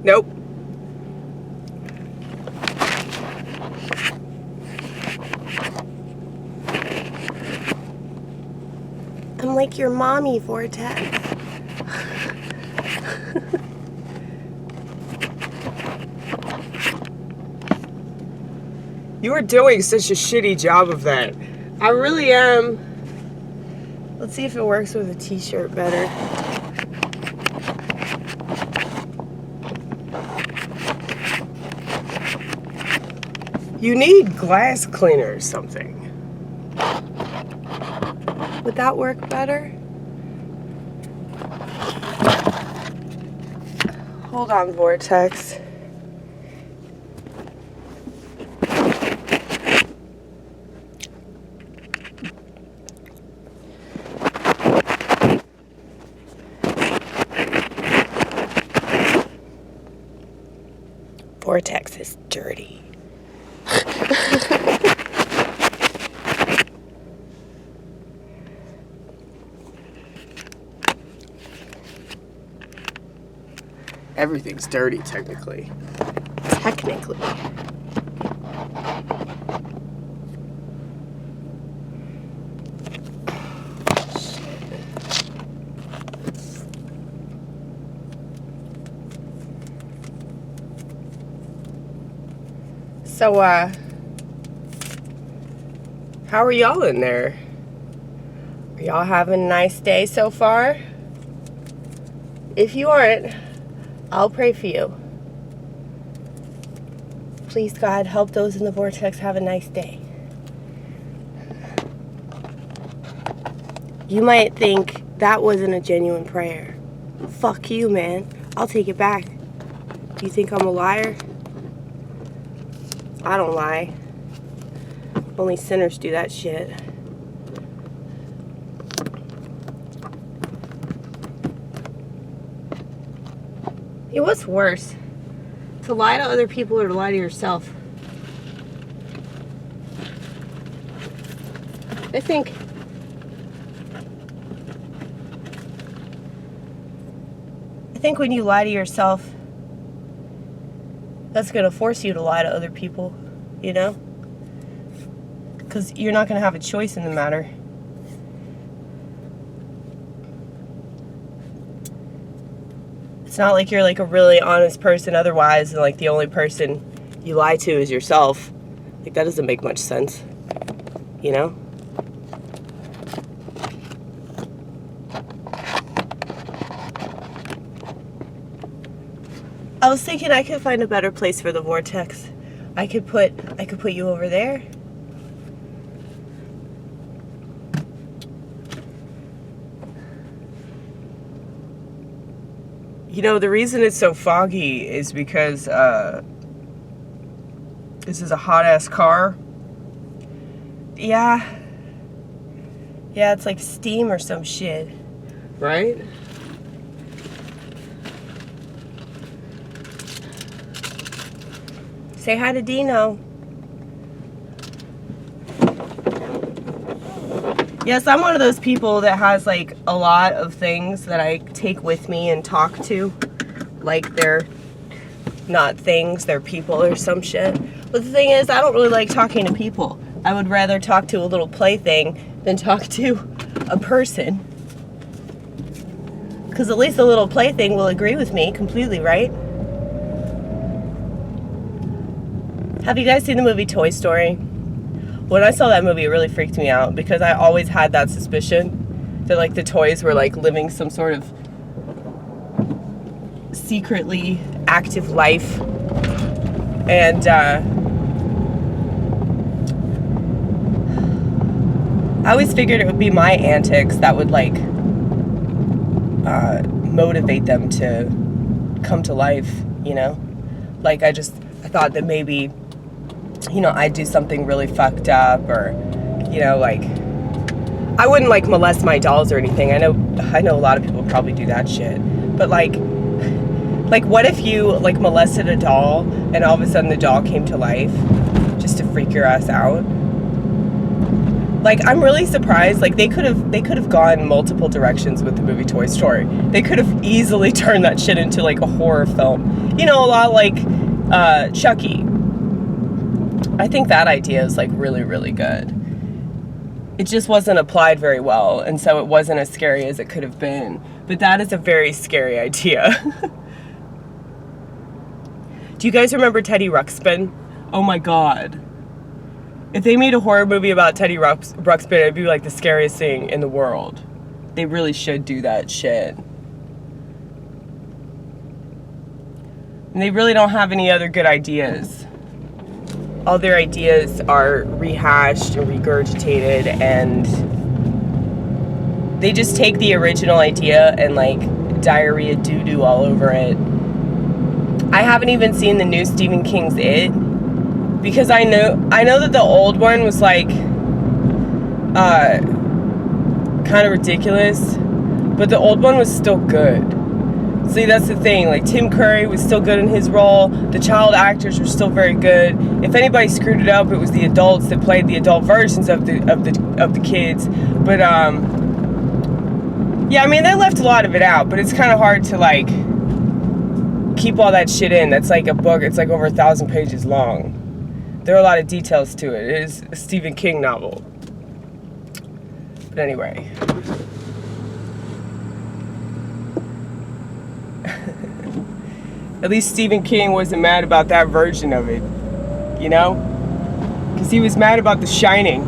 Nope. I'm like your mommy, Vortex. You are doing such a shitty job of that. I really am. Let's see if it works with a t-shirt better. You need glass cleaner or something. Would that work better? Hold on, Vortex. Vortex is dirty. Everything's dirty, technically. Technically. So, how are y'all in there? Are y'all having a nice day so far? If you aren't, I'll pray for you. Please, God, help those in the vortex have a nice day. You might think that wasn't a genuine prayer. Fuck you, man. I'll take it back. Do you think I'm a liar? I don't lie. Only sinners do that shit. Hey, what's worse? To lie to other people or to lie to yourself? I think when you lie to yourself, that's going to force you to lie to other people, you know? Because you're not going to have a choice in the matter. It's not like you're like a really honest person otherwise, and like the only person you lie to is yourself. Like, that doesn't make much sense, you know? I was thinking I could find a better place for the vortex. I could put you over there. You know, the reason it's so foggy is because this is a hot-ass car. Yeah, it's like steam or some shit, right? Say hi to Dino. Yes, I'm one of those people that has like a lot of things that I take with me and talk to. Like they're not things, they're people or some shit. But the thing is, I don't really like talking to people. I would rather talk to a little plaything than talk to a person. Because at least the little plaything will agree with me completely, right? Have you guys seen the movie Toy Story? When I saw that movie, it really freaked me out because I always had that suspicion that like the toys were like living some sort of secretly active life. And I always figured it would be my antics that would like motivate them to come to life, you know? Like I thought that maybe, you know, I'd do something really fucked up, or, you know, like, I wouldn't, like, molest my dolls or anything. I know a lot of people probably do that shit. But, like, what if you, like, molested a doll, and all of a sudden the doll came to life, just to freak your ass out? Like, I'm really surprised. Like, they could have gone multiple directions with the movie Toy Story. They could have easily turned that shit into like a horror film. You know, a lot like Chucky. I think that idea is like really, really good. It just wasn't applied very well, and so it wasn't as scary as it could have been. But that is a very scary idea. Do you guys remember Teddy Ruxpin? Oh my god. If they made a horror movie about Teddy Ruxpin, it'd be like the scariest thing in the world. They really should do that shit. And they really don't have any other good ideas. All their ideas are rehashed and regurgitated, and they just take the original idea and like diarrhea doo-doo all over it. I haven't even seen the new Stephen King's It, because I know that the old one was like kind of ridiculous, but the old one was still good. See, that's the thing. Like, Tim Curry was still good in his role. The child actors were still very good. If anybody screwed it up, it was the adults that played the adult versions of the kids. But yeah, I mean, they left a lot of it out, but it's kind of hard to like keep all that shit in. That's like a book. It's like over 1,000 pages long. There are a lot of details to it. It is a Stephen King novel. But anyway. At least Stephen King wasn't mad about that version of it, you know? Because he was mad about The Shining.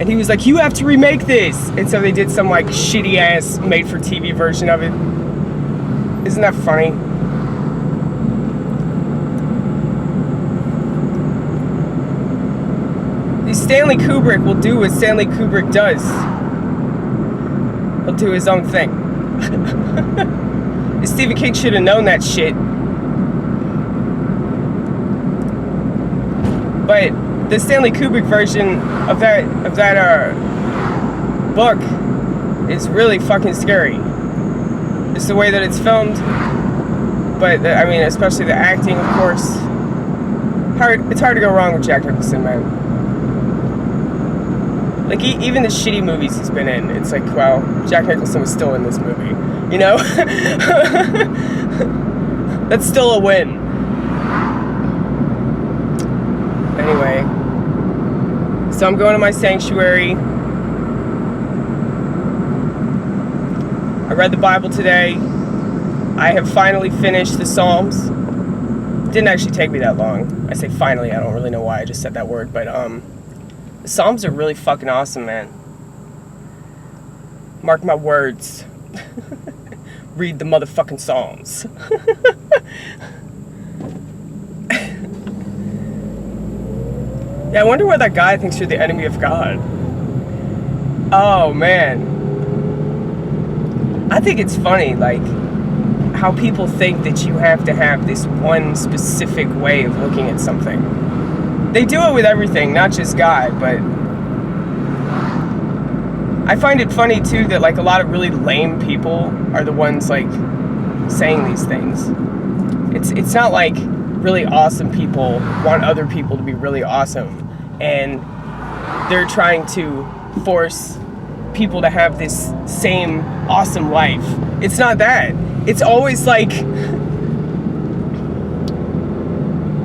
And he was like, you have to remake this! And so they did some like shitty ass made for TV version of it. Isn't that funny? Stanley Kubrick will do what Stanley Kubrick does. He'll do his own thing. Stephen King should have known that shit. But the Stanley Kubrick version of that book is really fucking scary. It's the way that it's filmed, but I mean, especially the acting, of course. It's hard to go wrong with Jack Nicholson, man. Like, even the shitty movies he's been in, it's like, well, Jack Nicholson was still in this movie, you know? That's still a win. Anyway, so I'm going to my sanctuary. I read the Bible today. I have finally finished the Psalms. Didn't actually take me that long. I say finally, I don't really know why I just said that word, but the Psalms are really fucking awesome, man. Mark my words. Read the motherfucking Psalms. Yeah, I wonder why that guy thinks you're the enemy of God. Oh, man. I think it's funny, like, how people think that you have to have this one specific way of looking at something. They do it with everything, not just God, but I find it funny too that like a lot of really lame people are the ones like saying these things. It's not like really awesome people want other people to be really awesome, and they're trying to force people to have this same awesome life. It's not that. It's always like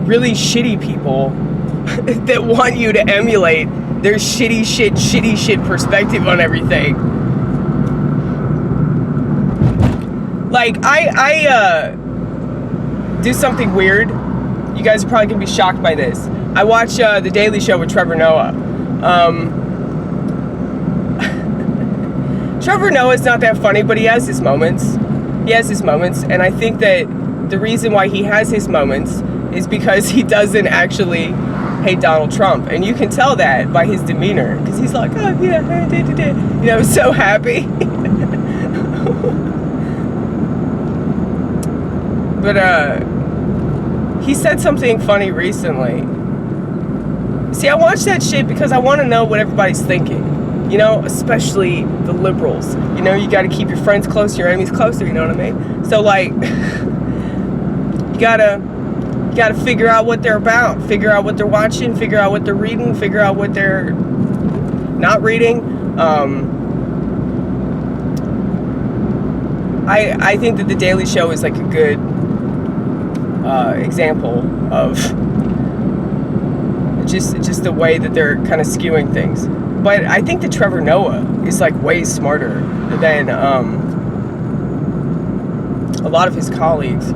really shitty people that want you to emulate their shitty shit perspective on everything. Like, I do something weird. You guys are probably gonna be shocked by this. I watch The Daily Show with Trevor Noah. Trevor Noah's not that funny, but he has his moments. And I think that the reason why he has his moments is because he doesn't actually hate Donald Trump, and you can tell that by his demeanor, because he's like, oh yeah, you know, so happy. But he said something funny recently. See, I watch that shit because I want to know what everybody's thinking, you know, especially the liberals. You know, you got to keep your friends close, your enemies closer, you know what I mean? So like, you gotta figure out what they're about, figure out what they're watching, figure out what they're reading, figure out what they're not reading. I think that The Daily Show is like a good example of just the way that they're kind of skewing things. But I think that Trevor Noah is like way smarter than a lot of his colleagues.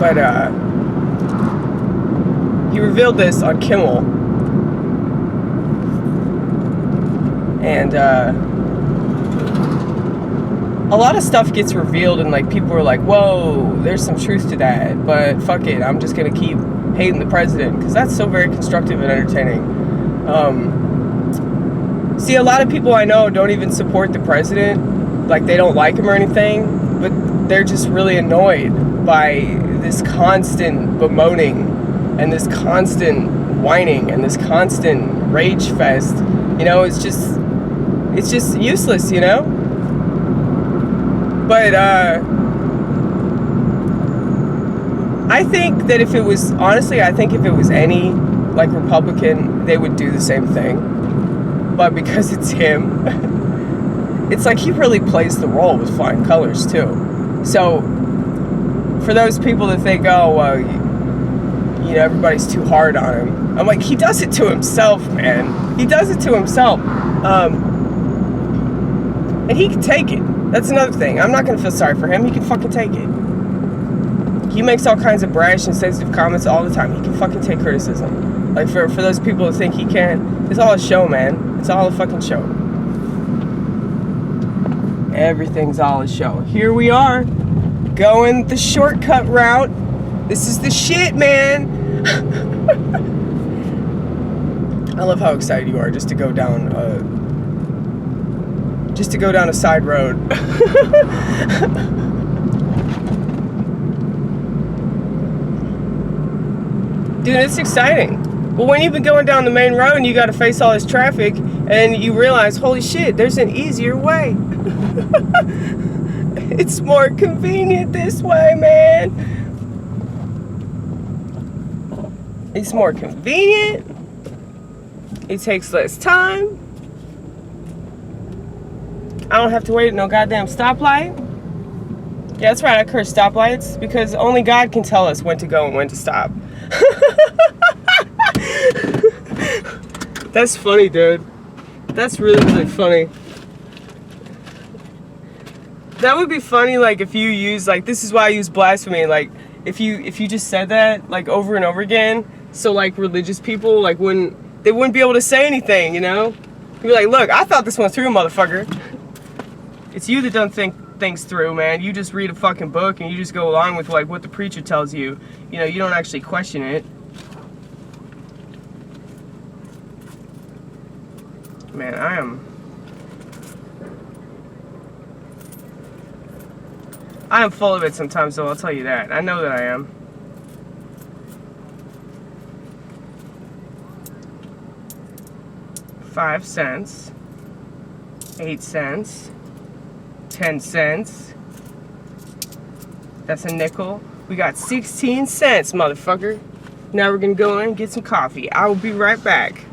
But he revealed this on Kimmel, and a lot of stuff gets revealed, and like people are like, "Whoa, there's some truth to that." But fuck it, I'm just gonna keep hating the president because that's so very constructive and entertaining. See, a lot of people I know don't even support the president, like they don't like him or anything, but they're just really annoyed by this constant bemoaning and this constant whining and this constant rage fest. You know, it's just useless, you know? But I think that if it was any like Republican, they would do the same thing. But because it's him, it's like he really plays the role with flying colors too. So for those people that think, oh, well, you know, everybody's too hard on him, I'm like, he does it to himself, man. He does it to himself. And he can take it. That's another thing. I'm not going to feel sorry for him. He can fucking take it. He makes all kinds of brash and sensitive comments all the time. He can fucking take criticism. Like, for those people that think he can't, it's all a show, man. It's all a fucking show. Everything's all a show. Here we are, going the shortcut route. This is the shit, man. I love how excited you are just to go down a side road. Dude, it's exciting. But when you've been going down the main road and you got to face all this traffic and you realize, holy shit, there's an easier way. It's more convenient this way, man. It's more convenient. It takes less time. I don't have to wait at no goddamn stoplight. Yeah, that's right, I curse stoplights because only God can tell us when to go and when to stop. That's funny, dude. That's really, really funny. That would be funny, like, if you use, like, this is why I use blasphemy, like, if you just said that, like, over and over again, so, like, religious people, like, they wouldn't be able to say anything, you know? You'd be like, look, I thought this one through, motherfucker. It's you that don't think things through, man. You just read a fucking book and you just go along with, like, what the preacher tells you. You know, you don't actually question it. Man, I am full of it sometimes, though, I'll tell you that. I know that I am. $0.05, 8 cents, 10 cents. That's a nickel. We got 16 cents, motherfucker. Now we're gonna go in and get some coffee. I will be right back.